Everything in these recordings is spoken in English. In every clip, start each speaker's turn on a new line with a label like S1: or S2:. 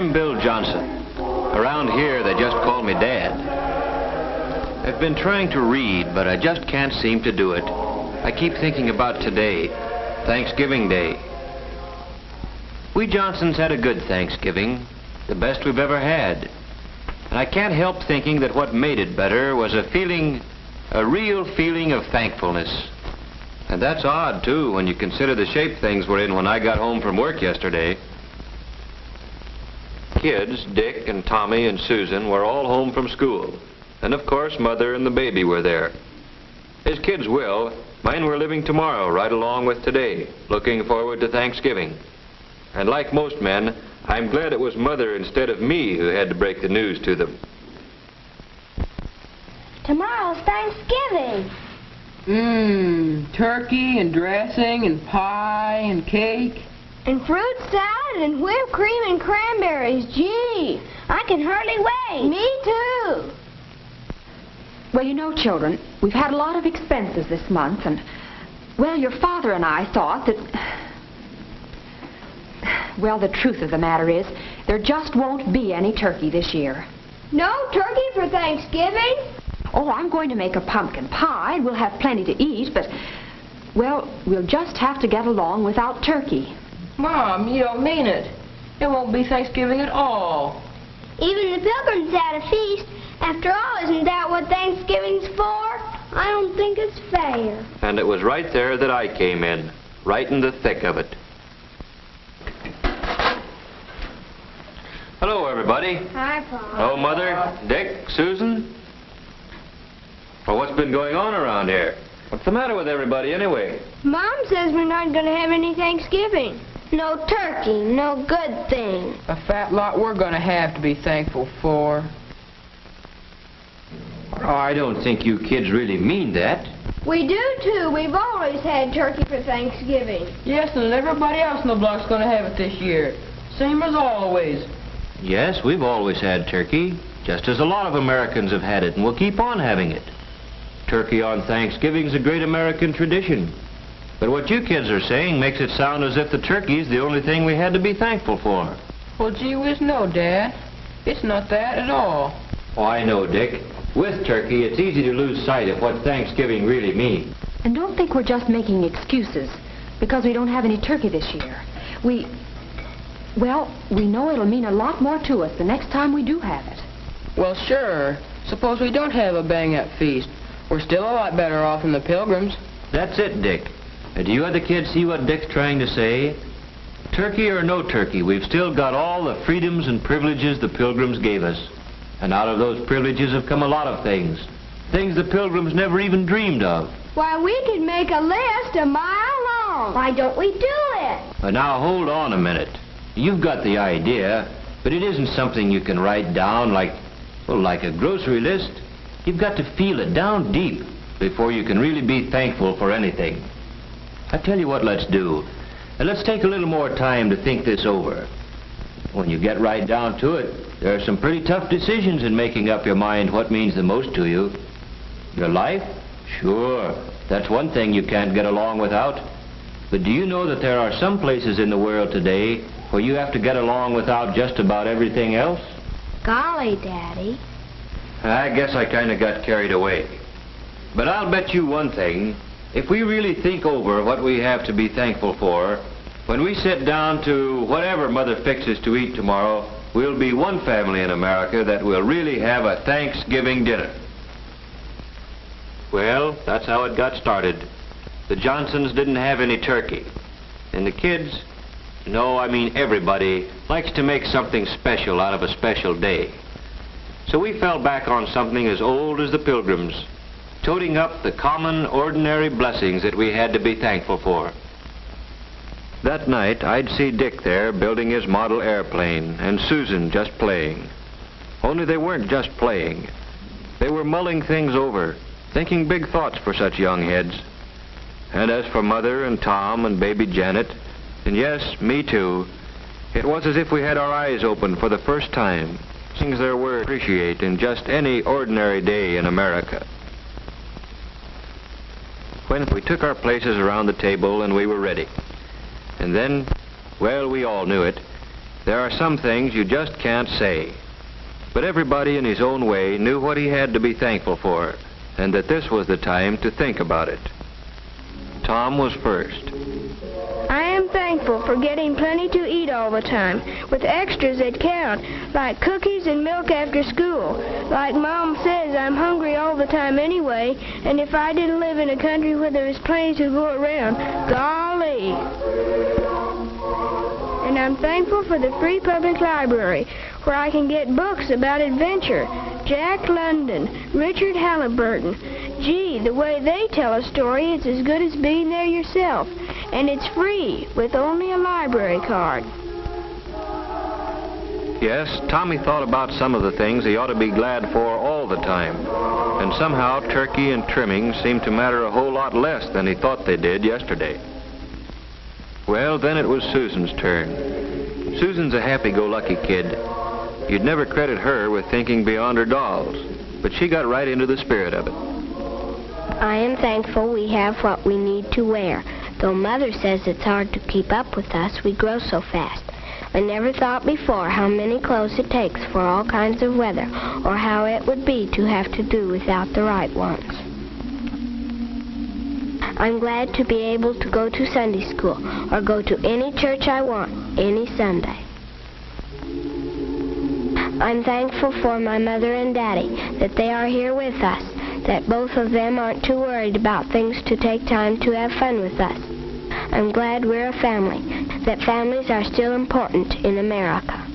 S1: I'm Bill Johnson. Around here, they just call me Dad. I've been trying to read, but I just can't seem to do it. I keep thinking about today, Thanksgiving Day. We Johnsons had a good Thanksgiving, the best we've ever had. And I can't help thinking that what made it better was a real feeling of thankfulness. And that's odd, too, when you consider the shape things were in when I got home from work yesterday. Kids, Dick and Tommy and Susan, were all home from school. And of course, Mother and the baby were there. As kids will, mine were living tomorrow right along with today, looking forward to Thanksgiving. And like most men, I'm glad it was Mother instead of me who had to break the news to them.
S2: Tomorrow's Thanksgiving.
S3: Turkey and dressing and pie and cake.
S2: And fruit salad and whipped cream and cranberries. Gee, I can hardly wait. Me too.
S4: Well, you know, children, we've had a lot of expenses this month, and, well, your father and I thought that... Well, the truth of the matter is, there just won't be any turkey this year.
S2: No turkey for Thanksgiving?
S4: Oh, I'm going to make a pumpkin pie, and we'll have plenty to eat, but, well, we'll just have to get along without turkey.
S3: Mom, you don't mean it. It won't be Thanksgiving at all.
S2: Even the Pilgrims had a feast. After all, isn't that what Thanksgiving's for? I don't think it's fair.
S1: And it was right there that I came in, right in the thick of it. Hello, everybody.
S2: Hi, Paul.
S1: Hello, Mother, Dick, Susan. Well, what's been going on around here? What's the matter with everybody, anyway?
S2: Mom says we're not going to have any Thanksgiving. No turkey, no good thing.
S3: A fat lot we're going to have to be thankful for.
S1: Oh, I don't think you kids really mean that.
S2: We do, too. We've always had turkey for Thanksgiving.
S3: Yes, and everybody else in the block's going to have it this year. Same as always.
S1: Yes, we've always had turkey, just as a lot of Americans have had it, and we'll keep on having it. Turkey on Thanksgiving's a great American tradition. But what you kids are saying makes it sound as if the turkey's the only thing we had to be thankful for.
S3: Well, gee whiz, no, Dad. It's not that at all.
S1: Oh, I know, Dick. With turkey, it's easy to lose sight of what Thanksgiving really means.
S4: And don't think we're just making excuses because we don't have any turkey this year. Well, we know it'll mean a lot more to us the next time we do have it.
S3: Well, sure. Suppose we don't have a bang-up feast. We're still a lot better off than the Pilgrims.
S1: That's it, Dick. Do you other kids see what Dick's trying to say? Turkey or no turkey, we've still got all the freedoms and privileges the Pilgrims gave us. And out of those privileges have come a lot of things. Things the Pilgrims never even dreamed of.
S2: Why, we could make a list a mile long. Why don't we do it?
S1: But now, hold on a minute. You've got the idea, but it isn't something you can write down like a grocery list. You've got to feel it down deep before you can really be thankful for anything. I tell you what let's do. Let's take a little more time to think this over. When you get right down to it, there are some pretty tough decisions in making up your mind what means the most to you. Your life? Sure, that's one thing you can't get along without. But do you know that there are some places in the world today where you have to get along without just about everything else?
S2: Golly, Daddy.
S1: I guess I kind of got carried away. But I'll bet you one thing. If we really think over what we have to be thankful for, when we sit down to whatever Mother fixes to eat tomorrow, we'll be one family in America that will really have a Thanksgiving dinner. Well, that's how it got started. The Johnsons didn't have any turkey. And the kids, no, I mean everybody, likes to make something special out of a special day. So we fell back on something as old as the Pilgrims, toting up the common, ordinary blessings that we had to be thankful for. That night, I'd see Dick there building his model airplane, and Susan just playing. Only they weren't just playing. They were mulling things over, thinking big thoughts for such young heads. And as for Mother and Tom and baby Janet, and yes, me too, it was as if we had our eyes open for the first time. Things there were to appreciate in just any ordinary day in America. When we took our places around the table and we were ready. And then, well, we all knew it. There are some things you just can't say. But everybody in his own way knew what he had to be thankful for, and that this was the time to think about it. Tom was first.
S2: I am thankful for getting plenty to eat all the time, with extras that count, like cookies and milk after school. Like Mom says, I'm hungry all the time anyway, and if I didn't live in a country where there was plenty to go around, golly. And I'm thankful for the free public library, where I can get books about adventure. Jack London, Richard Halliburton. Gee, the way they tell a story, it's as good as being there yourself. And it's free, with only a library card.
S1: Yes, Tommy thought about some of the things he ought to be glad for all the time. And somehow turkey and trimming seemed to matter a whole lot less than he thought they did yesterday. Well, then it was Susan's turn. Susan's a happy-go-lucky kid. You'd never credit her with thinking beyond her dolls, but she got right into the spirit of it.
S2: I am thankful we have what we need to wear. Though Mother says it's hard to keep up with us, we grow so fast. I never thought before how many clothes it takes for all kinds of weather, or how it would be to have to do without the right ones. I'm glad to be able to go to Sunday school, or go to any church I want, any Sunday. I'm thankful for my mother and daddy, that they are here with us, that both of them aren't too worried about things to take time to have fun with us. I'm glad we're a family, that families are still important in America.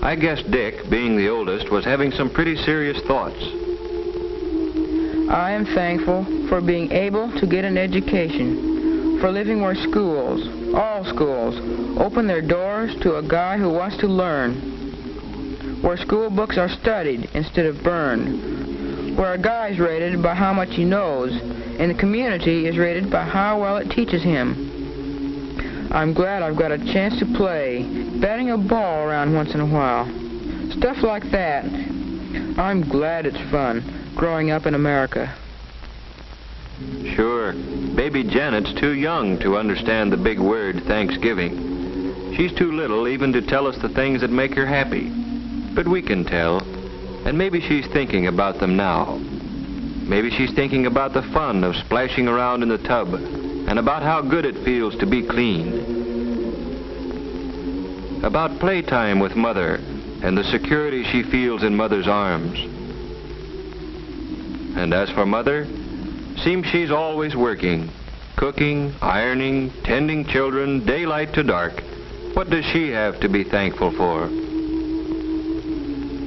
S1: I guess Dick, being the oldest, was having some pretty serious thoughts.
S3: I am thankful for being able to get an education, for living where schools, all schools, open their doors to a guy who wants to learn, where school books are studied instead of burned, where a guy is rated by how much he knows, and the community is rated by how well it teaches him. I'm glad I've got a chance to play, batting a ball around once in a while. Stuff like that. I'm glad it's fun, growing up in America.
S1: Sure, baby Janet's too young to understand the big word Thanksgiving. She's too little even to tell us the things that make her happy. But we can tell, and maybe she's thinking about them now. Maybe she's thinking about the fun of splashing around in the tub, and about how good it feels to be clean. About playtime with Mother, and the security she feels in Mother's arms. And as for Mother, seems she's always working, cooking, ironing, tending children, daylight to dark. What does she have to be thankful for?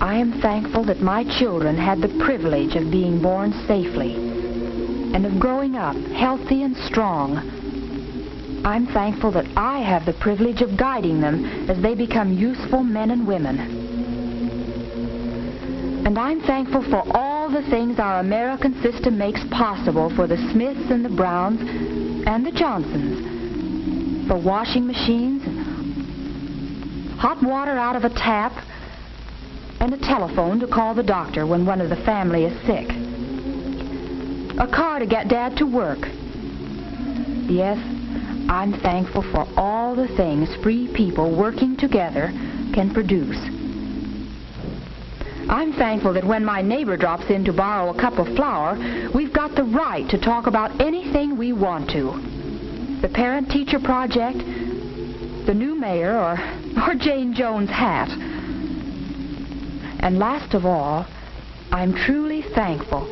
S4: I am thankful that my children had the privilege of being born safely and of growing up healthy and strong. I'm thankful that I have the privilege of guiding them as they become useful men and women. And I'm thankful for all the things our American system makes possible for the Smiths and the Browns and the Johnsons. For washing machines, hot water out of a tap, and a telephone to call the doctor when one of the family is sick. A car to get Dad to work. Yes, I'm thankful for all the things free people working together can produce. I'm thankful that when my neighbor drops in to borrow a cup of flour, we've got the right to talk about anything we want to. The parent-teacher project, the new mayor, or Jane Jones' hat. And last of all, I'm truly thankful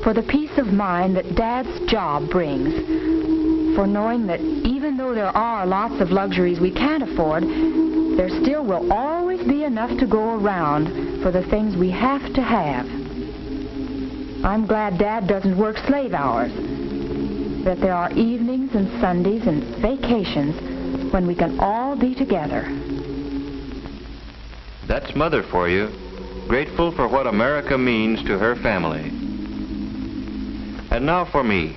S4: for the peace of mind that Dad's job brings, for knowing that even though there are lots of luxuries we can't afford, there still will always be enough to go around for the things we have to have. I'm glad Dad doesn't work slave hours, that there are evenings and Sundays and vacations when we can all be together.
S1: That's Mother for you, grateful for what America means to her family. And now for me.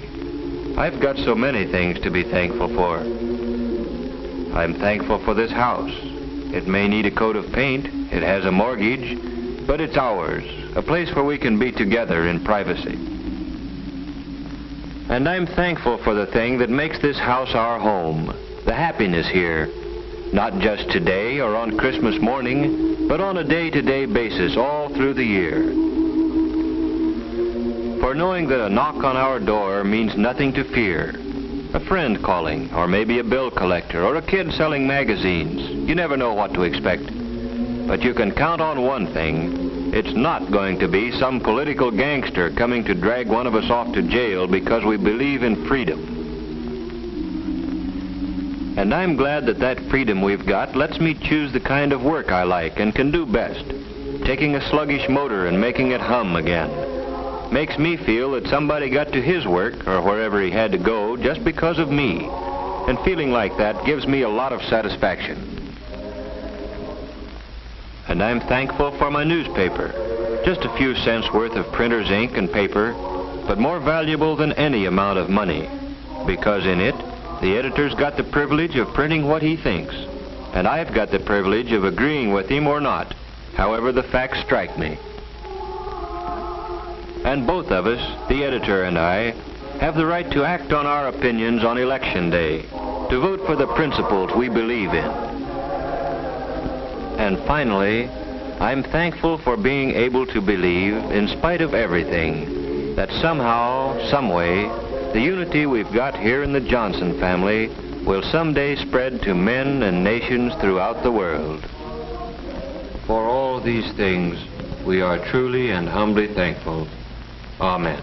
S1: I've got so many things to be thankful for. I'm thankful for this house. It may need a coat of paint, it has a mortgage, but it's ours, a place where we can be together in privacy. And I'm thankful for the thing that makes this house our home, the happiness here, Not just today or on Christmas morning, but on a day-to-day basis all through the year. For knowing that a knock on our door means nothing to fear. A friend calling, or maybe a bill collector, or a kid selling magazines. You never know what to expect. But you can count on one thing. It's not going to be some political gangster coming to drag one of us off to jail because we believe in freedom. And I'm glad that that freedom we've got lets me choose the kind of work I like and can do best. Taking a sluggish motor and making it hum again. Makes me feel that somebody got to his work, or wherever he had to go, just because of me. And feeling like that gives me a lot of satisfaction. And I'm thankful for my newspaper. Just a few cents worth of printer's ink and paper, but more valuable than any amount of money. Because in it, the editor's got the privilege of printing what he thinks. And I've got the privilege of agreeing with him or not, however the facts strike me. And both of us, the editor and I, have the right to act on our opinions on Election Day, to vote for the principles we believe in. And finally, I'm thankful for being able to believe, in spite of everything, that somehow, someway, the unity we've got here in the Johnson family will someday spread to men and nations throughout the world. For all these things, we are truly and humbly thankful. Amen.